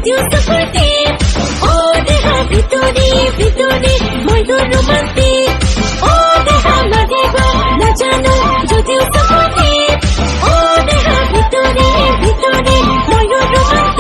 যদিও সাপোর্টিভ ও দেহা ভিতরে ভিতরে ময়ূর রোমান্টিক ও দেহা মারিব না জানো যদিও সাপোর্টিভ ও দেহা ভিতরে ভিতরে ময়ূর রোমান্টিক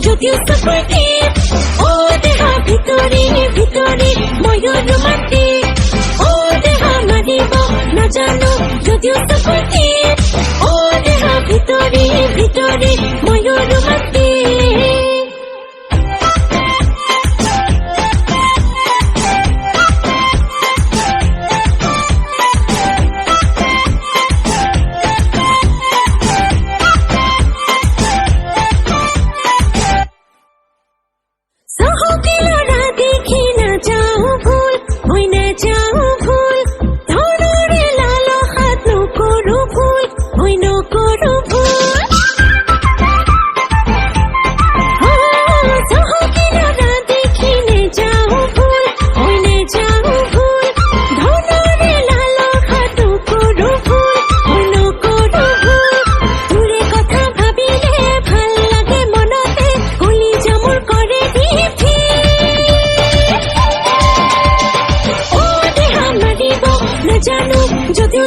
যদিও সাপোর্টিভ ও দেহা ভিতরে ভিতরে ময়ূর রোমান্টিক ও দেহা মারিব না জানো যদিও সাপোর্টিভ ও দেহা ভিতরে ভিতরে ময়ূর রোমান্টিক জানো যদিও